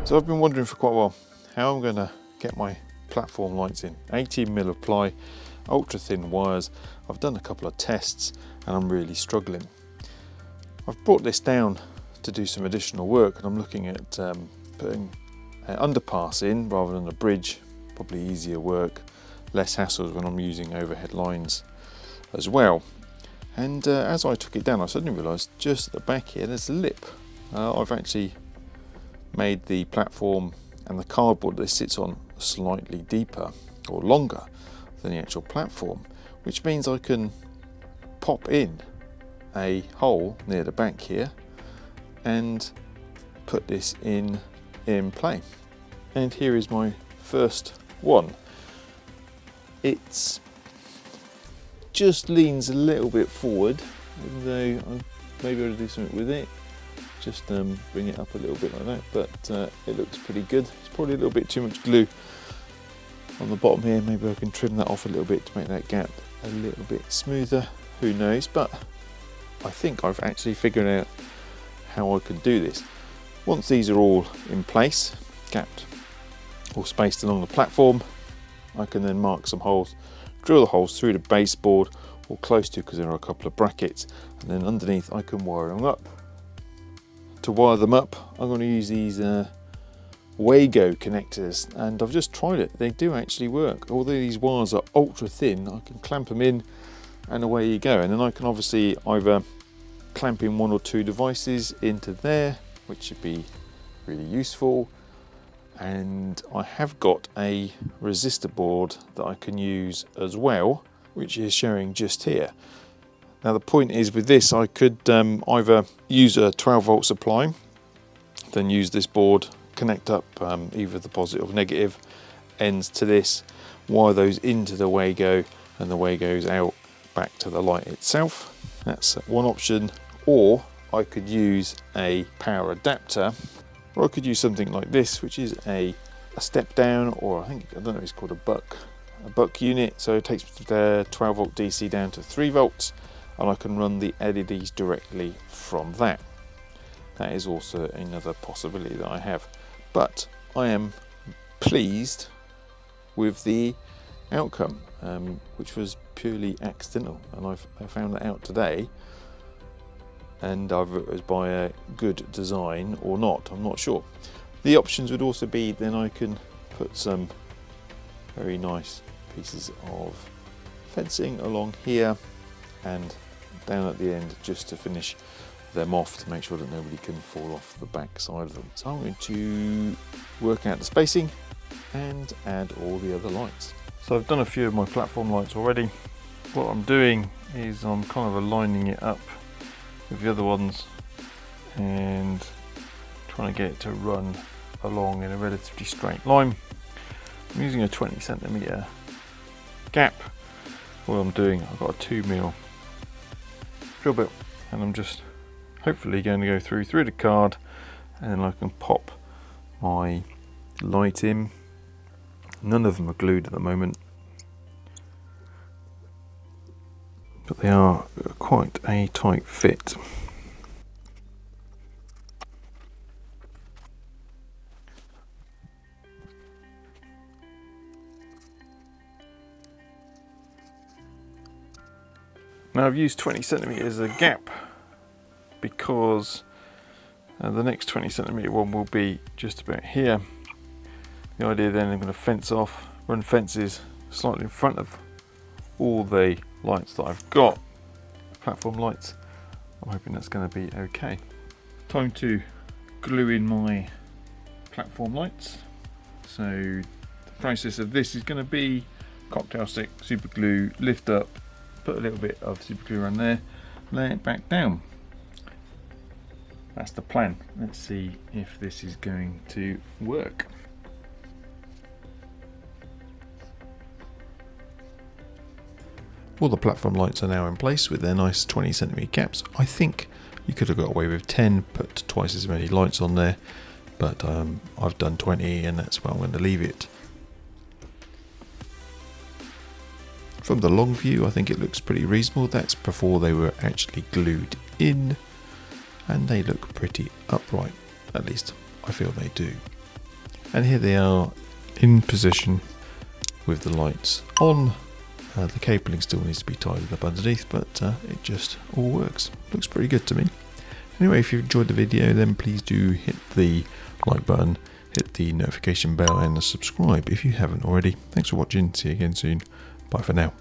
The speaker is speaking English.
So I've been wondering for quite a while how I'm going to get my platform lights in. 18mm of ply, ultra thin wires. I've done a couple of tests and I'm really struggling. I've brought this down to do some additional work, and I'm looking at putting an underpass in rather than a bridge. Probably easier work, less hassles when I'm using overhead lines as well. And as I took it down, I suddenly realised just at the back here there's a lip. I've actually made the platform and the cardboard this sits on slightly deeper or longer than the actual platform, which means I can pop in a hole near the back here and put this in play. And here is my first one. It's just leans a little bit forward, even though I maybe ought to do something with it. Just bring it up a little bit like that, but it looks pretty good. It's probably a little bit too much glue on the bottom here. Maybe I can trim that off a little bit to make that gap a little bit smoother. Who knows? But I think I've actually figured out how I can do this. Once these are all in place, gapped or spaced along the platform, I can then mark some holes, drill the holes through the baseboard or close to, because there are a couple of brackets, and then underneath I can wire them up. To wire them up, I'm going to use these Wago connectors, and I've just tried it. They do actually work. Although these wires are ultra thin, I can clamp them in and away you go. And then I can obviously either clamp in one or two devices into there, which should be really useful. And I have got a resistor board that I can use as well, which is showing just here. Now the point is with this, I could either use a 12-volt supply, then use this board, connect up either the positive or negative ends to this, wire those into the Wago, and the Wago's out back to the light itself. That's one option. Or I could use a power adapter, or I could use something like this, which is a step down, or I don't know, it's called a buck unit. So it takes the 12-volt DC down to 3 volts. And I can run the LEDs directly from that. That is also another possibility that I have. But I am pleased with the outcome, which was purely accidental, and I found that out today. And either it was by a good design or not, I'm not sure. The options would also be then I can put some very nice pieces of fencing along here and down at the end, just to finish them off, to make sure that nobody can fall off the back side of them. So I'm going to work out the spacing and add all the other lights. So I've done a few of my platform lights already. What I'm doing is I'm kind of aligning it up with the other ones and trying to get it to run along in a relatively straight line. I'm using a 20cm gap. What I'm doing, I've got a 2mm drill bit, and I'm just hopefully going to go through the card, and then I can pop my light in. None of them are glued at the moment, but they are quite a tight fit. Now I've used 20cm as a gap because the next 20cm one will be just about here. The idea then, I'm going to fence off, run fences slightly in front of all the lights that I've got, platform lights. I'm hoping that's going to be okay. Time to glue in my platform lights. So the process of this is going to be cocktail stick, super glue, lift up, put a little bit of super glue around there, lay it back down. That's the plan. Let's see if this is going to work. All the platform lights are now in place with their nice 20cm caps. I think you could have got away with 10, put twice as many lights on there, but I've done 20 and that's where I'm going to leave it. From the long view, I think it looks pretty reasonable. That's before they were actually glued in, and they look pretty upright. At least I feel they do. And here they are in position with the lights on. The cabling still needs to be tidied up underneath, but it just all works. Looks pretty good to me. Anyway, if you enjoyed the video, then please do hit the like button, hit the notification bell and subscribe if you haven't already. Thanks for watching. See you again soon. Bye for now.